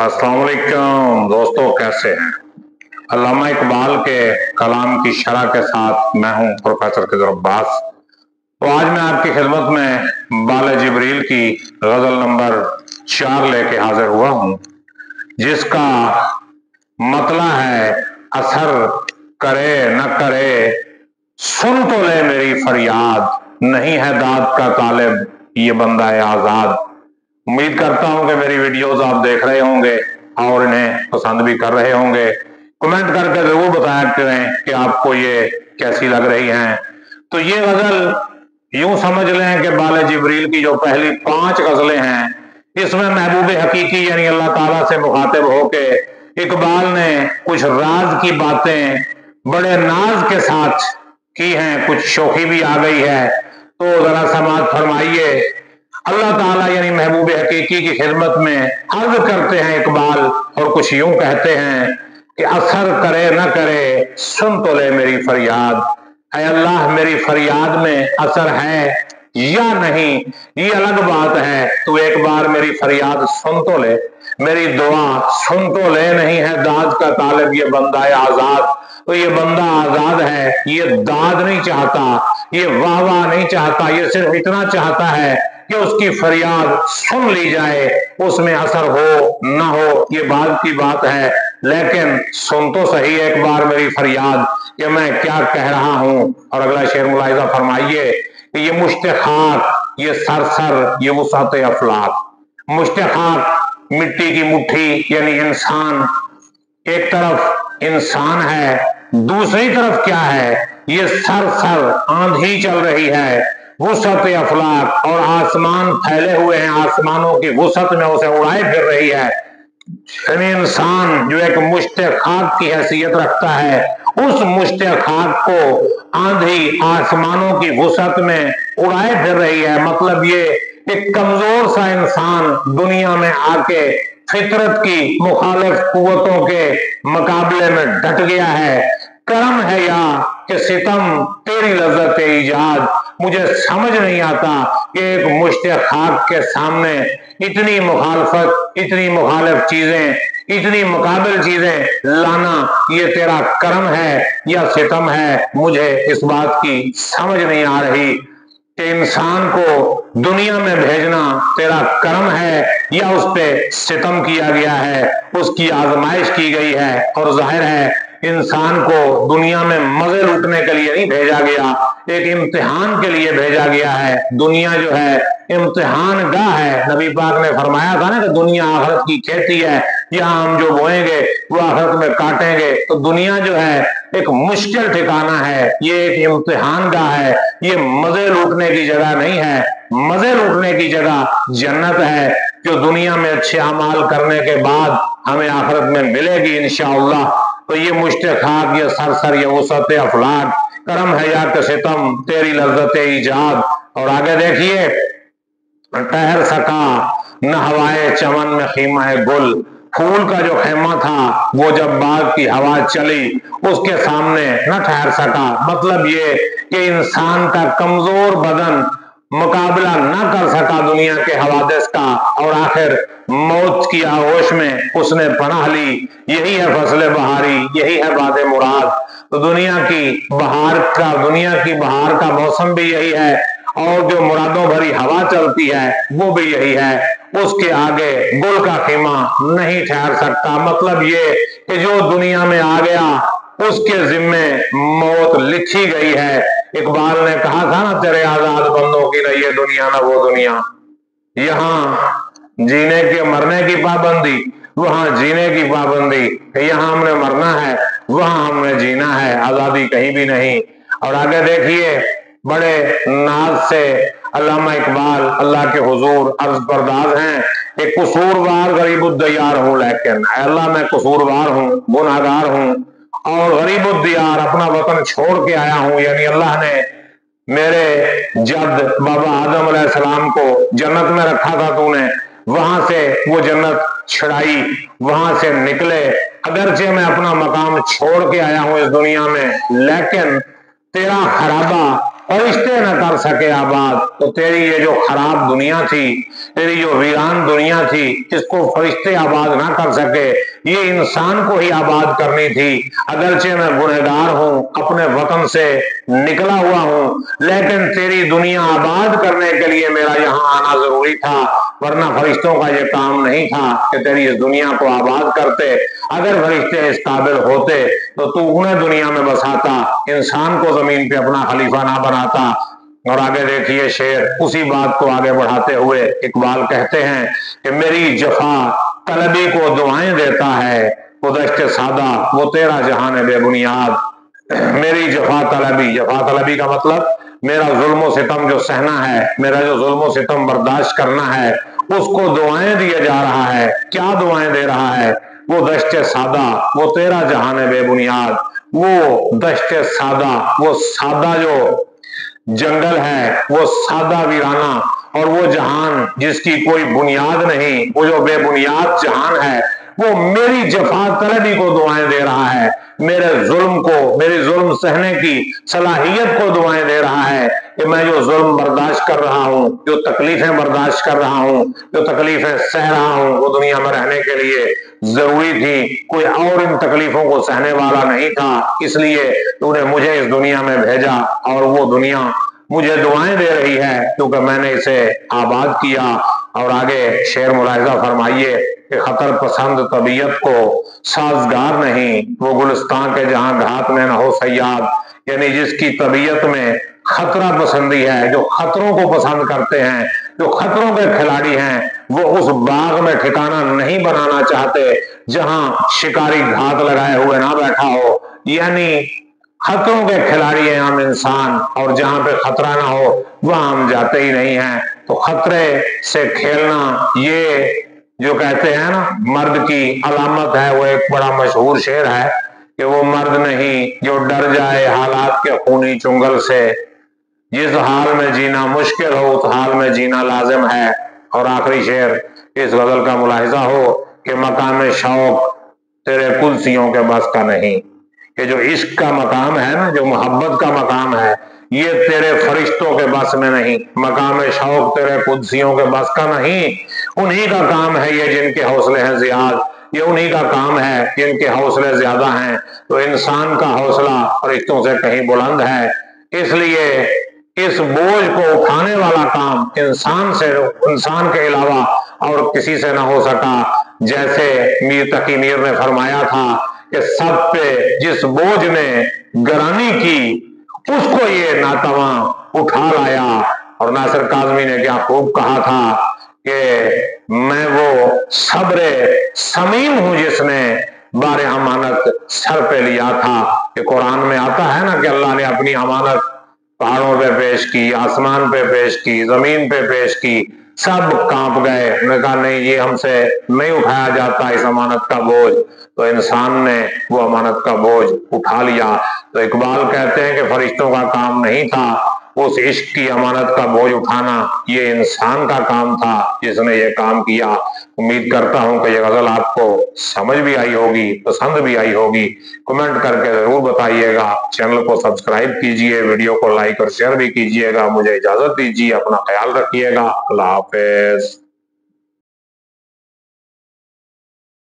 अस्सलाम वालेकुम दोस्तों, कैसे हैं? अल्लामा इकबाल के कलाम की शरह के साथ मैं हूं प्रोफेसर खिज़र अब्बास। तो आज मैं आपकी खिदमत में बाले जिब्रील की गजल नंबर 4 लेके हाजिर हुआ हूं, जिसका मतला है असर करे न करे सुन तो ले मेरी फरियाद, नहीं है दाद का तालिब ये बंदा है आजाद। उम्मीद करता हूं कि मेरी वीडियोस आप देख रहे होंगे और इन्हें पसंद भी कर रहे होंगे। कमेंट करके जरूर बताया करें कि आपको ये कैसी लग रही हैं। तो ये गजल यूं समझ लें कि बाले जिब्रील की जो पहली 5 गजलें हैं, इसमें महबूब हकीकी यानी अल्लाह ताला से मुखातिब होके इकबाल ने कुछ राज की बातें बड़े नाज के साथ की हैं, कुछ शोखी भी आ गई है। तो जरा समाअत फरमाइए। अल्लाह ताला यानी महबूब हकीकी की खिदमत में अर्ज करते हैं इकबाल, और कुछ यूं कहते हैं कि असर करे न करे सुन तो ले मेरी फरियाद। ऐ अल्लाह, मेरी फरियाद में असर है या नहीं ये अलग बात है, तो एक बार मेरी फरियाद सुन तो ले, मेरी दुआ सुन तो ले। नहीं है दाद का तालिब ये बंदा है आजाद। तो ये बंदा आजाद है, ये दाद नहीं चाहता, ये वाह वाह नहीं चाहता, ये सिर्फ इतना चाहता है कि उसकी फरियाद सुन ली जाए। उसमें असर हो ना हो ये बात की बात है, लेकिन सुन तो सही एक बार मेरी फरियाद कि मैं क्या कह रहा हूं। और अगला शेर मुलाहिजा फरमाइए कि ये मुश्ते खाक, ये सरसर, ये वुसअत अफलाक। मुश्ते खाक मिट्टी की मुट्ठी यानी इंसान, एक तरफ इंसान है, दूसरी तरफ क्या है, ये सरसर आंधी चल रही है, वुसअत अफलाक, और आसमान फैले हुए हैं, आसमानों की वुसअत में उसे उड़ाए फिर रही है। यानी इंसान जो एक मुश्ते खाक की हैसियत रखता है, उस मुश्ते खाक को आंधी आसमानों की वुसअत में उड़ाए फिर रही है। मतलब ये एक कमजोर सा इंसान दुनिया में आके फितरत की मुखालिफ कुव्वतों के मुकाबले में डट गया है। करम है या कि सितम तेरी लज्जत ईजाद। मुझे समझ नहीं आता कि एक मुश्ते खाक के सामने इतनी मुखालफत, इतनी मुखालिफ चीजें, इतनी मुकाबिल चीजें लाना ये तेरा करम है या सितम है। मुझे इस बात की समझ नहीं आ रही कि इंसान को दुनिया में भेजना तेरा करम है या उस पे सितम किया गया है, उसकी आजमाइश की गई है। और जाहिर है इंसान को दुनिया में मजे लूटने के लिए नहीं भेजा गया, एक इम्तिहान के लिए भेजा गया है। दुनिया जो है इम्तिहान गाह है। नबी पाक ने फरमाया था ना कि दुनिया आखिरत की खेती है, यहाँ हम जो बोएंगे वो आखिरत में काटेंगे। तो दुनिया जो है एक मुश्किल ठिकाना है, ये एक इम्तिहान गाह है, ये मजे लूटने की जगह नहीं है। मजे लूटने की जगह जन्नत है, जो दुनिया में अच्छे अमाल करने के बाद हमें आखिरत में मिलेगी इंशाअल्लाह। तो ये मुश्ते खाक, ये सरसर, ये वुसअत अफलाक, करम है या कि सितम तेरी लज्जत ईजाद। और आगे देखिए, ठहर सका न हवाए चमन में खीमा है गुल। फूल का जो खेमा था वो जब बाग की हवा चली उसके सामने न ठहर सका। मतलब ये कि इंसान का कमजोर बदन मुकाबला न कर सका दुनिया के हवादिस का, और आखिर मौत की आगोश में उसने पनाह ली। यही है फसले बहारी, यही है बादे मुराद। तो दुनिया की बहार का मौसम भी यही है, और जो मुरादों भरी हवा चलती है वो भी यही है। उसके आगे गुल का खीमा नहीं ठहर सकता। मतलब ये कि जो दुनिया में आ गया उसके जिम्मे मौत लिखी गई है। इकबाल ने कहा था ना, तेरे आजाद बंदों की न ये दुनिया न वो दुनिया, यहाँ जीने के मरने की पाबंदी, वहां जीने की पाबंदी। यहाँ हमने मरना है, वहां हमने जीना है, आजादी कहीं भी नहीं। और आगे देखिए, बड़े नाज से अल्लामा इकबाल अल्लाह के हुजूर अर्ज बरदाज हैं कि कसूरवार गरीबुद्दियार हूं, लेकिन अल्लाह मैं कसूरवार हूं, गुनाहगार हूं और गरीबुद्दियार, अपना वतन छोड़ के आया हूं। यानी अल्लाह ने मेरे जद बाबा आदम अलैहिस्सलाम को जन्नत में रखा था, तूने वहां से वो जन्नत छुड़ाई, वहां से निकले। अगरचे मैं अपना मकाम छोड़ के आया हूं इस दुनिया में, लेकिन तेरा खराबा फरिश्ते न कर सके आबाद, तो तेरी ये जो खराब दुनिया थी, तेरी जो वीरान दुनिया थी, इसको फरिश्ते आबाद ना कर सके, ये इंसान को ही आबाद करनी थी। अगरचे मैं गुनहगार हूँ, अपने वतन से निकला हुआ हूँ, लेकिन तेरी दुनिया आबाद करने के लिए मेरा यहाँ आना जरूरी था, वरना फरिश्तों का ये काम नहीं था कि तेरी इस दुनिया को आबाद करते। अगर फरिश्ते इस काबिल होते तो तू उन्हें दुनिया में बसाता, इंसान को जमीन पे अपना खलीफा ना बनाता। और आगे देखिए शेर, उसी बात को आगे बढ़ाते हुए इकबाल कहते हैं कि मेरी जफा तलबी को दुआएं देता है, वो दश्त सादा वो तेरा जहान बेबुनियाद। मेरी जफा तलबी का मतलब मेरा जुल्म सितम जो सहना है, मेरा जो जुल्म सितम बर्दाश्त करना है, उसको दुआएं दिया जा रहा है। क्या दुआएं दे रहा है? वो दश्त सादा वो तेरा जहान बेबुनियाद, वो दश्त सादा, वो सादा जो जंगल है, वो सादा वीराना, और वो जहान जिसकी कोई बुनियाद नहीं, वो जो बेबुनियाद जहान है, वो मेरी जफा तलबी को दुआएं दे रहा है, मेरे जुल्म को, मेरी जुल्म सहने की सलाहियत को दुआएं दे रहा है कि मैं जो जुल्म बर्दाश्त कर रहा हूँ, जो तकलीफें बर्दाश्त कर रहा हूँ, जो तकलीफें सह रहा हूँ, वो दुनिया में रहने के लिए जरूरी थी। कोई और इन तकलीफों को सहने वाला नहीं था, इसलिए तूने मुझे इस दुनिया में भेजा, और वो दुनिया मुझे दुआएं दे रही है क्योंकि मैंने इसे आबाद किया। और आगे शेर मुलाहिजा फरमाइए कि खतर पसंद तबीयत को साजगार नहीं, वो गुलिस्तान के जहां घात में न हो सयाद। यानी जिसकी तबीयत में खतरा पसंदी है, जो खतरों को पसंद करते हैं, जो खतरों के खिलाड़ी हैं, वो उस बाग में ठिकाना नहीं बनाना चाहते जहां शिकारी घात लगाए हुए ना बैठा हो। यानी खतरों के खिलाड़ी हैं हम इंसान, और जहां पे खतरा ना हो वहां हम जाते ही नहीं हैं। तो खतरे से खेलना, ये जो कहते हैं ना मर्द की अलामत है, वो एक बड़ा मशहूर शेर है कि वो मर्द नहीं जो डर जाए हालात के खूनी चुंगल से, जिस हाल में जीना मुश्किल हो उस हाल में जीना लाजिम है। और आखिरी शेर इस गजल का मुलाहिजा हो कि मकाम शौक तेरे कुल्सियों के बस का नहीं। ये जो इश्क का मकाम है ना, जो मोहब्बत का मकाम है, ये तेरे फरिश्तों के बस में नहीं, मकाम शौक तेरे कुद्सियों के बस का नहीं। उन्हीं का काम है ये जिनके हौसले हैं जियाद, ये उन्हीं का काम है जिनके हौसले ज्यादा हैं। तो इंसान का हौसला फरिश्तों से कहीं बुलंद है, इसलिए इस बोझ को उठाने वाला काम इंसान के अलावा और किसी से ना हो सका। जैसे मीर तकी मीर ने फरमाया था कि सब पे जिस बोझ ने गरानी की, उसको ये नातवा उठा लाया। और नासिर काज़मी ने क्या खूब कहा था कि मैं वो सब्र समीम हूं जिसने बारे अमानत सर पे लिया था। कि कुरान में आता है ना कि अल्लाह ने अपनी अमानत पहाड़ों पे पेश की, आसमान पे पेश की, जमीन पे पेश की, सब कांप गए। उन्होंने कहा नहीं, ये हमसे नहीं उठाया जाता इस अमानत का बोझ। तो इंसान ने वो अमानत का बोझ उठा लिया। तो इकबाल कहते हैं कि फरिश्तों का काम नहीं था उस इश्क की अमानत का बोझ उठाना, ये इंसान का काम था जिसने ये काम किया। उम्मीद करता हूं कि ये गजल आपको समझ भी आई होगी, पसंद भी आई होगी। कमेंट करके जरूर बताइएगा। चैनल को सब्सक्राइब कीजिए, वीडियो को लाइक और शेयर भी कीजिएगा। मुझे इजाजत दीजिए, अपना ख्याल रखिएगा। अल्लाह हाफिज।